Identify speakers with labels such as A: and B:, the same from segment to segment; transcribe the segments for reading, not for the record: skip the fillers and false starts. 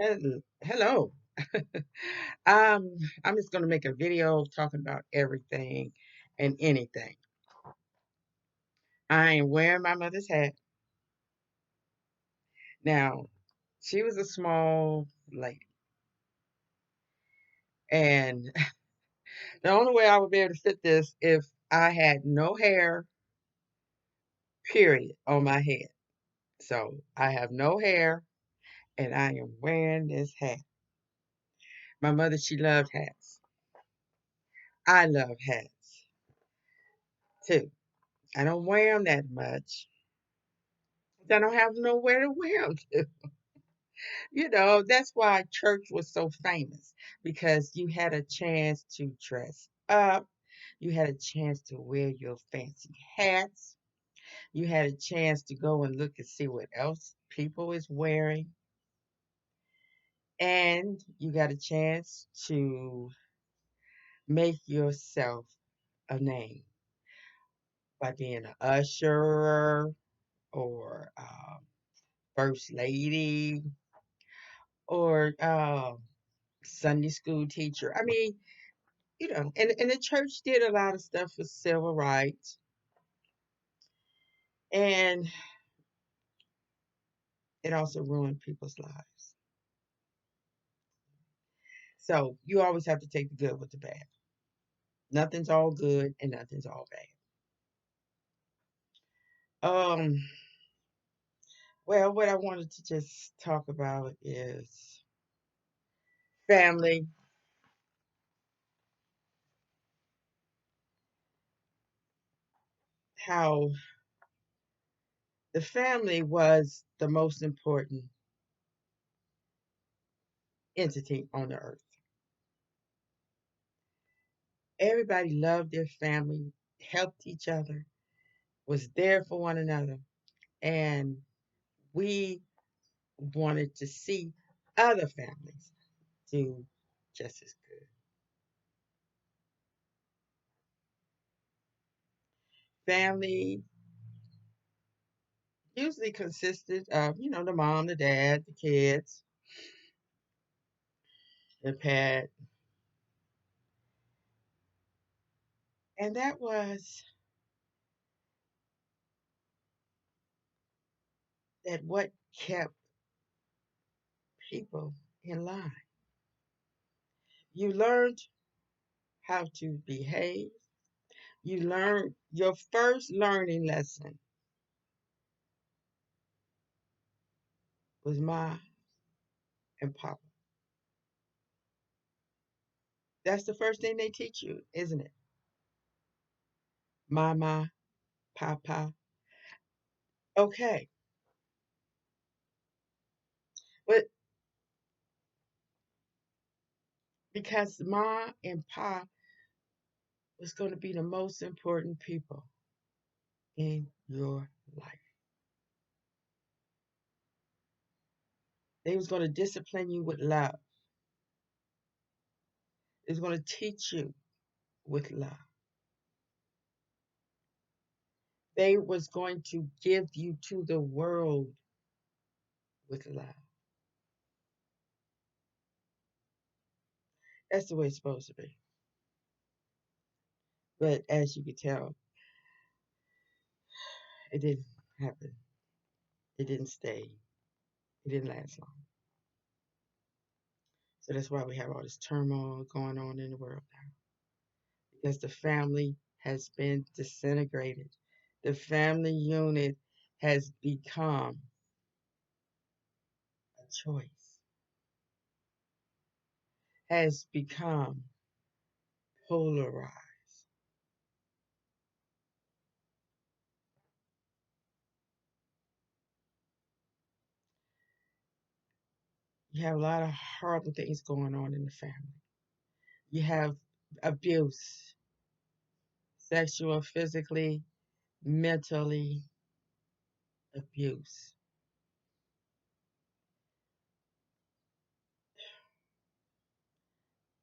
A: Hello. Um, I'm just gonna make a video talking about everything and anything. I am wearing my mother's hat. Now, she was a small lady, and the only way I would be able to fit this if I had no hair, period, on my head. So I have no hair, and I am wearing this hat. My mother, she loved hats. I love hats too. I don't wear them that much. I don't have nowhere to wear them. That's why church was so famous because you had a chance to dress up. You had a chance to wear your fancy hats. You had a chance to go and look and see what else people is wearing. And you got a chance to make yourself a name by being an usher or first lady or Sunday school teacher. I mean, and the church did a lot of stuff for civil rights, and it also ruined people's lives. So you always have to take the good with the bad. Nothing's all good and nothing's all bad. Well, what I wanted to just talk about is family, how the family was the most important entity on the earth. Everybody loved their family, helped each other, was there for one another, and we wanted to see other families do just as good. Family usually consisted of, the mom, the dad, the kids, the pet, and that was that what kept people in line. You learned how to behave. You learned your first learning lesson was ma and papa. That's the first thing they teach you, isn't it? Mama, papa. Okay. But because ma and pa was going to be the most important people in your life. They was going to discipline you with love. They was going to teach you with love. They was going to give you to the world with love. That's the way it's supposed to be. But as you can tell, it didn't happen. It didn't stay. It didn't last long. So that's why we have all this turmoil going on in the world now. Because the family has been disintegrated. The family unit has become a choice, has become polarized. You have a lot of horrible things going on in the family. You have abuse, sexual, physically, mentally abuse.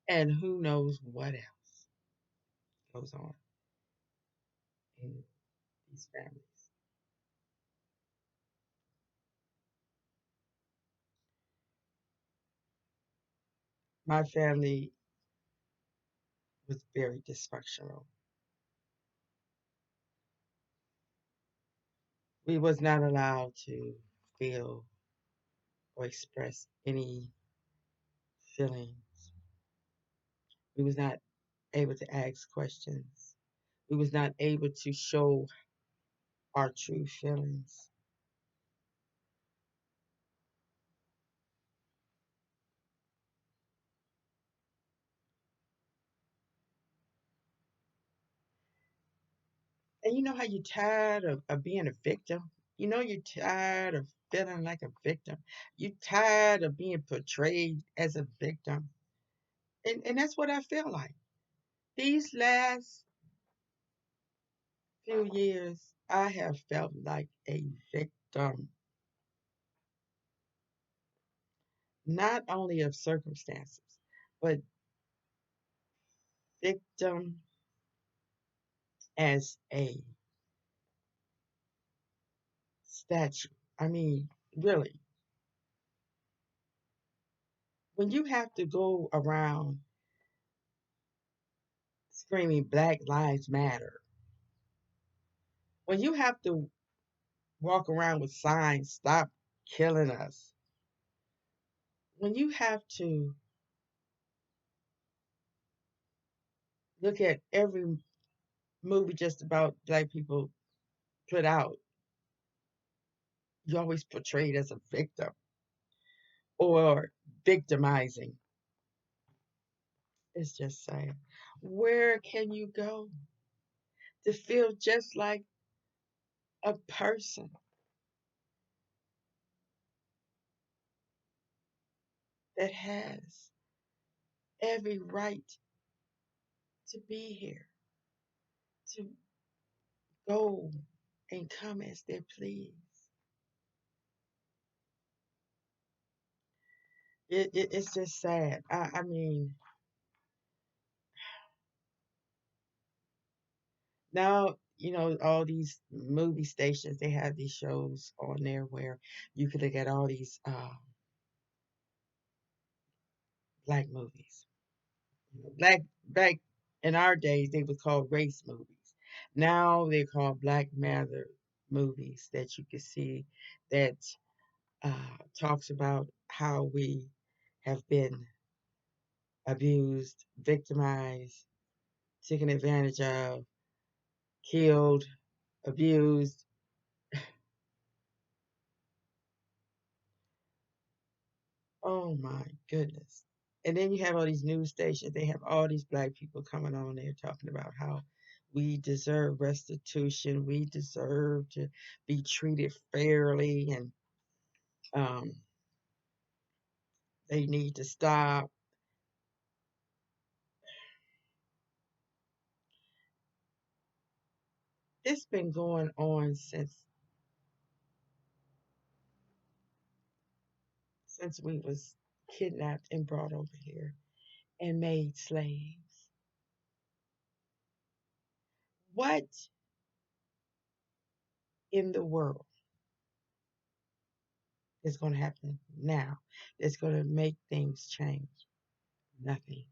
A: And who knows what else goes on in these families. My family was very dysfunctional. We was not allowed to feel or express any feelings. We was not able to ask questions. We was not able to show our true feelings. And you know how you're tired of being a victim? You know you're tired of feeling like a victim. You're tired of being portrayed as a victim. And that's what I feel like. These last few years, I have felt like a victim, not only of circumstances, but victim as a statue. I mean, really, when you have to go around screaming Black Lives Matter, when you have to walk around with signs, stop killing us, when you have to look at every movie just about black people put out, you're always portrayed as a victim or victimizing. It's just sad. Where can you go to feel just like a person that has every right to be here, to go and come as they please? It's just sad. I mean, now, all these movie stations, they have these shows on there where you can look at all these black movies. Black back in our days, they were called race movies. Now they're called Black Matter movies that you can see that talks about how we have been abused, victimized, taken advantage of, killed, abused. Oh my goodness. And then you have all these news stations. They have all these black people coming on there talking about how we deserve restitution. We deserve to be treated fairly. And um, they need to stop. It's been going on since we was kidnapped and brought over here and made slaves. What in the world is going to happen now that's going to make things change? Nothing.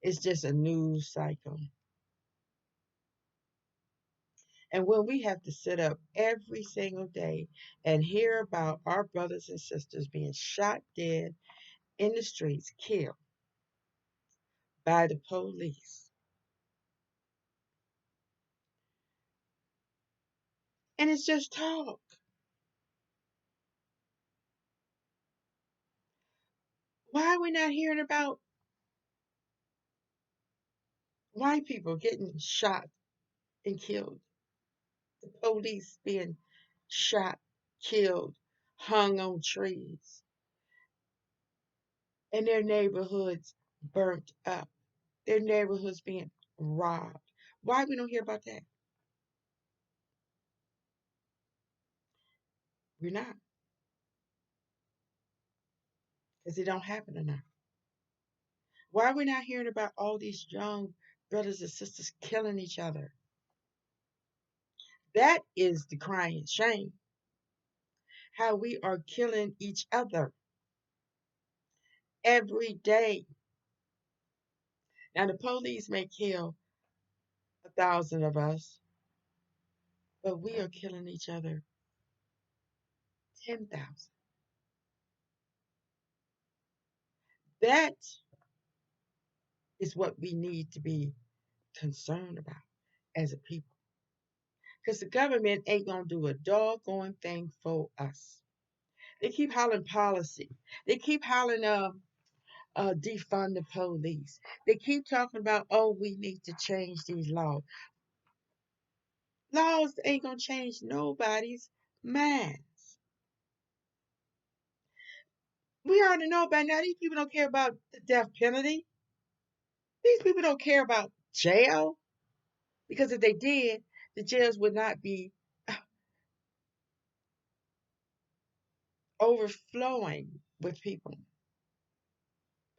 A: It's just a news cycle. And when we have to sit up every single day and hear about our brothers and sisters being shot dead in the streets, killed by the police, and it's just talk. Why are we not hearing about white people getting shot and killed? The police being shot, killed, hung on trees, and their neighborhoods burnt up, their neighborhoods being robbed. Why we don't hear about that? We're not, because it don't happen enough. Why are we not hearing about all these young brothers and sisters killing each other? That is the crying shame. How we are killing each other. every day. Now, the police may kill 1,000 of us, but we are killing each other 10,000. That is what we need to be concerned about as a people. Because the government ain't going to do a doggone thing for us. They keep hollering policy. They keep hollering defund the police. They keep talking about, oh, we need to change these laws. Laws ain't going to change nobody's minds. We already know by now these people don't care about the death penalty. These people don't care about jail. Because if they did, the jails would not be overflowing with people.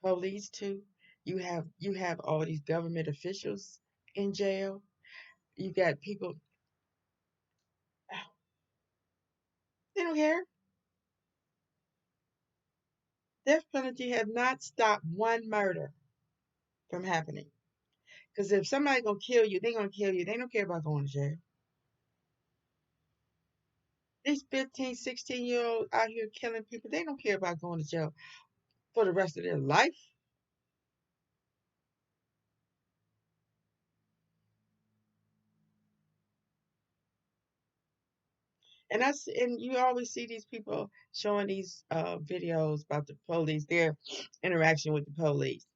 A: Police too. You have all these government officials in jail. You got people, they don't care. Death penalty has not stopped one murder from happening. Because if somebody gonna kill you, they gonna kill you. They don't care about going to jail. These 15, 16-year-olds out here killing people, they don't care about going to jail for the rest of their life. And you always see these people showing these videos about the police, their interaction with the police.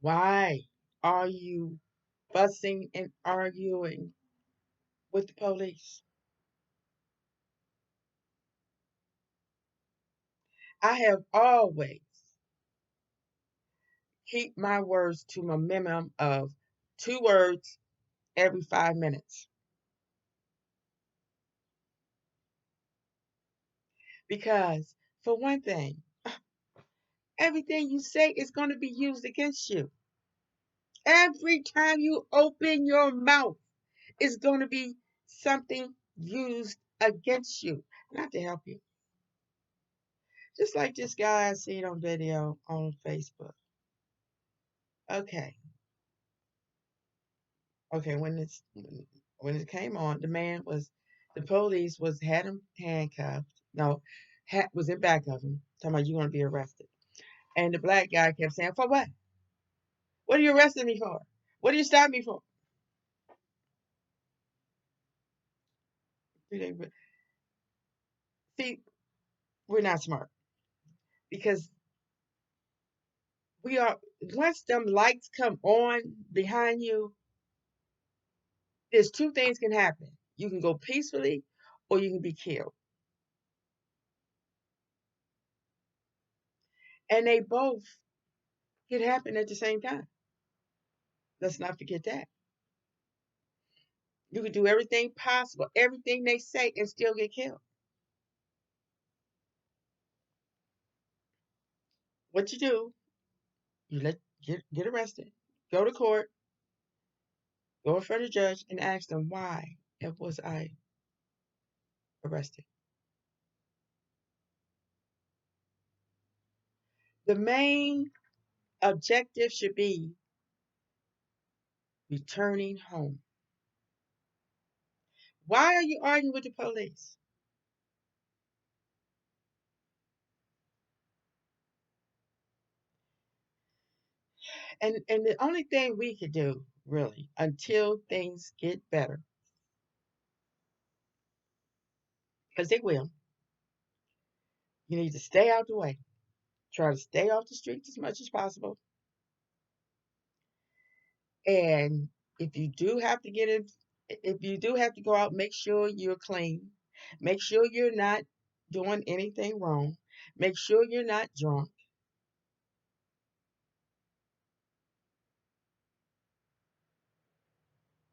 A: Why are you fussing and arguing with the police? I have always keep my words to my minimum of 2 words every 5 minutes. Because, for one thing, everything you say is going to be used against you. Every time you open your mouth, it's going to be something used against you, not to help you. Just like this guy I seen on video on Facebook. Okay, okay, when it came on, the police was had him handcuffed. No, was in back of him, talking about you want to be arrested. And the black guy kept saying, "For what? What are you arresting me for? What do you stop me for?" See, we're not smart because we are. Once them lights come on behind you, there's two things can happen. You can go peacefully, or you can be killed, and they both can happen at the same time. Let's not forget that. You can do everything possible, everything they say, and still get killed. What you do, you get arrested, go to court, go in front of the judge, and ask them why was I arrested. The main objective should be returning home. Why are you arguing with the police? And the only thing we could do, really, until things get better, because they will, you need to stay out the way. Try to stay off the streets as much as possible. And if you do have to get in, if you do have to go out, make sure you're clean. Make sure you're not doing anything wrong. Make sure you're not drunk.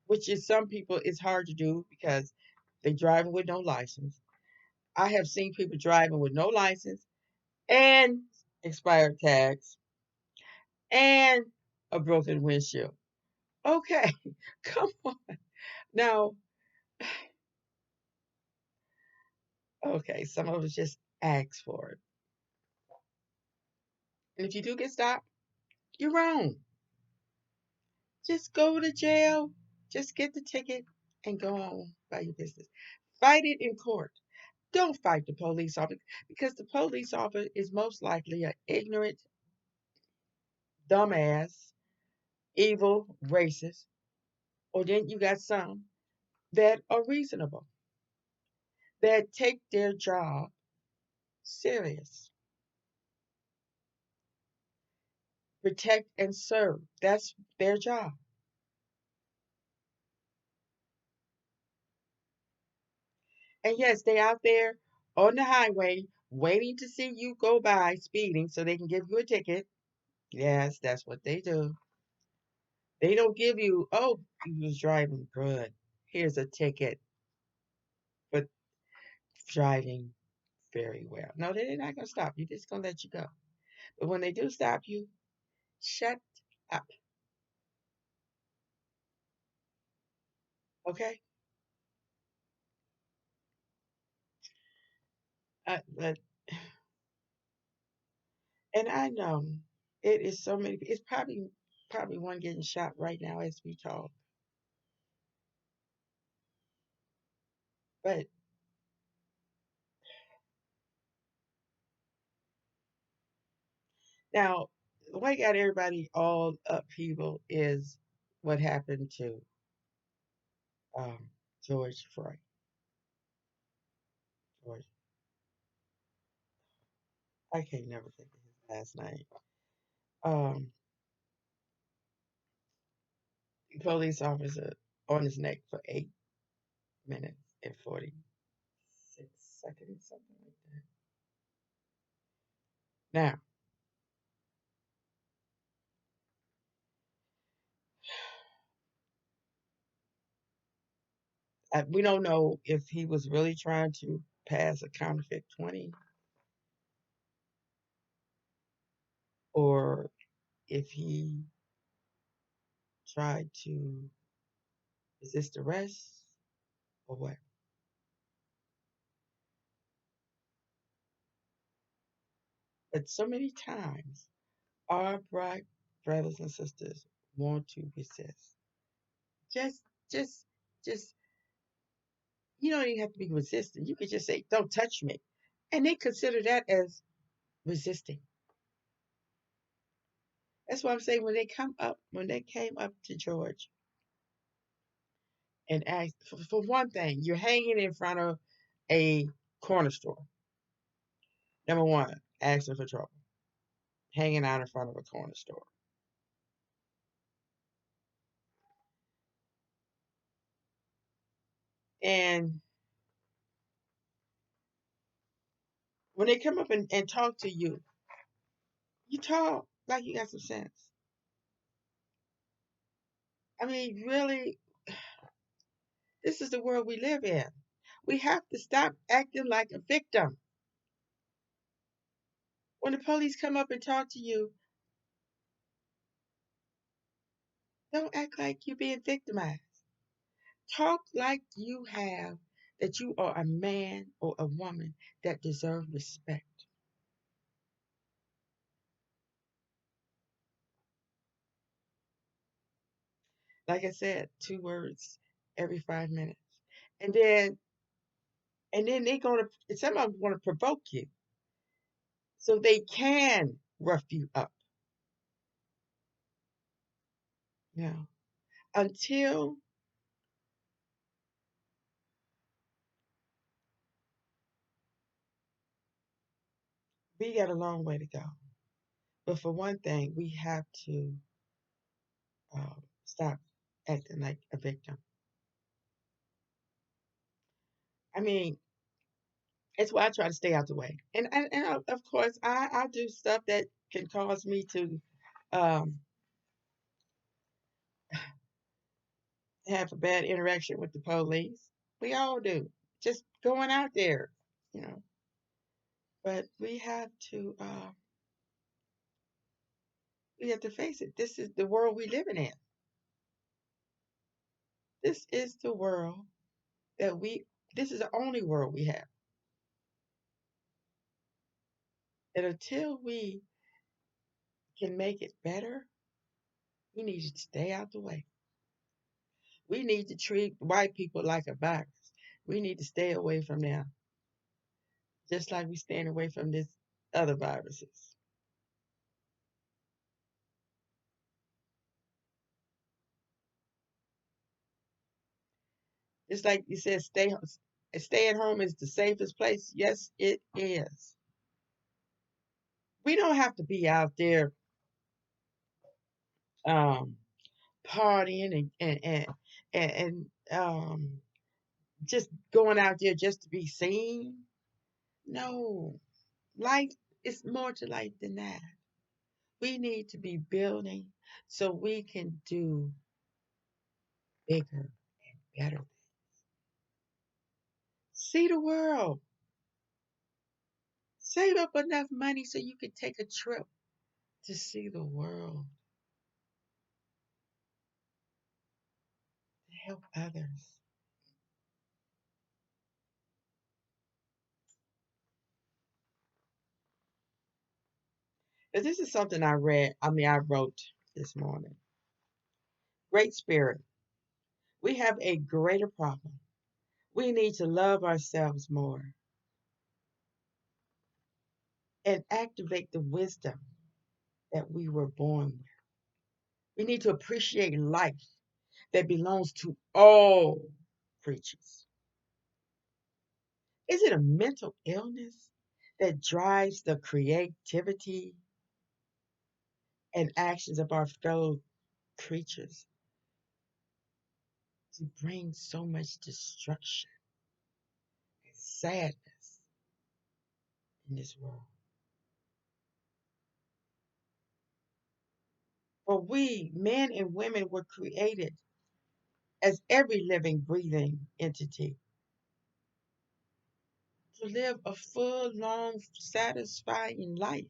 A: Which is some people it's hard to do because they driving with no license. I have seen people driving with no license and expired tags and a broken windshield. Okay, come on. Now, okay, some of us just ask for it. And if you do get stopped, you're wrong. Just go to jail. Just get the ticket and go on by your business. Fight it in court. Don't fight the police officer because the police officer is most likely an ignorant, dumbass, evil, racist. Or then you got some that are reasonable, that take their job serious. Protect and serve. That's their job. And yes, they out there on the highway waiting to see you go by speeding so they can give you a ticket. Yes, that's what they do. They don't give you, oh, you was driving good. Here's a ticket for driving very well. No, they're not going to stop you. They're just going to let you go. But when they do stop you, shut up. Okay? But and I know it is so many. It's probably one getting shot right now as we talk. But now, what got everybody all upheaval is what happened to um, George Floyd. George, I can't never think of his last name. Um, Police officer on his neck for 8 minutes and 46 seconds, something like that. Now, we don't know if he was really trying to pass a counterfeit 20 or if he tried to resist arrest or what. But so many times, our black brothers and sisters want to resist. Just, just, just, you don't even have to be resistant. You could just say, don't touch me. And they consider that as resisting. That's why I'm saying when they came up to George and asked, for one thing, you're hanging in front of a corner store. Number one, asking for trouble, hanging out in front of a corner store. And when they come up and talk to you, you talk like you got some sense. I mean, really, this is the world we live in. We have to stop acting like a victim. When the police come up and talk to you, don't act like you're being victimized. Talk like you have that you are a man or a woman that deserve respect. Like I said, 2 words every 5 minutes. And then they're gonna some of them want to provoke you so they can rough you up. You know, until we got a long way to go. But for one thing, we have to stop acting like a victim. I mean, it's why I try to stay out the way. And of course, I do stuff that can cause me to um, have a bad interaction with the police. We all do. Just going out there, you know. But we have to face it. This is the world we living in. This is the world that we. This is the only world we have. And until we can make it better, we need to stay out the way. We need to treat white people like a virus. We need to stay away from them, just like we stand away from this other viruses. Just like you said, stay at home is the safest place. Yes, it is. We don't have to be out there um, partying and just going out there just to be seen. No, life is more to life than that. We need to be building so we can do bigger, better. See the world. Save up enough money so you can take a trip to see the world, to help others. Now, this is something I wrote this morning. Great Spirit, we have a greater problem. We need to love ourselves more and activate the wisdom that we were born with. We need to appreciate life that belongs to all creatures. Is it a mental illness that drives the creativity and actions of our fellow creatures to bring so much destruction and sadness in this world? For we, men and women, were created as every living, breathing entity to live a full, long, satisfying life.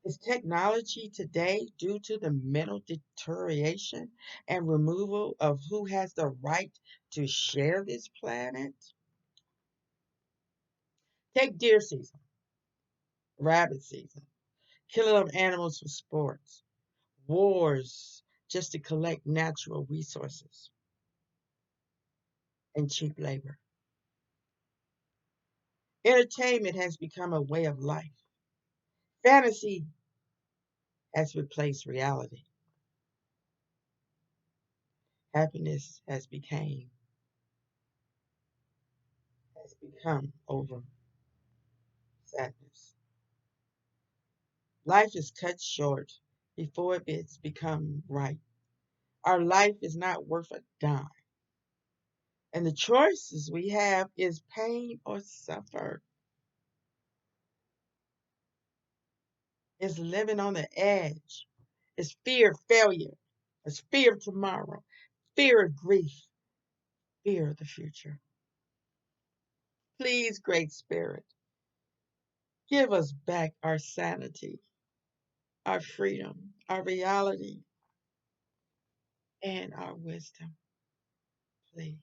A: Is technology today, due to the mental deterioration and removal of who has the right to share this planet? Take deer season, rabbit season, killing of animals for sports, wars just to collect natural resources, and cheap labor. Entertainment has become a way of life. Fantasy has replaced reality. Happiness has become over sadness. Life is cut short before it's become right. Our life is not worth a dime. And the choices we have is pain or suffer. It's living on the edge. It's fear of failure. It's fear of tomorrow. Fear of grief. Fear of the future. Please, Great Spirit, give us back our sanity, our freedom, our reality, and our wisdom. Please.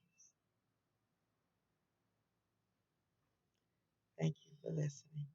A: Thank you for listening.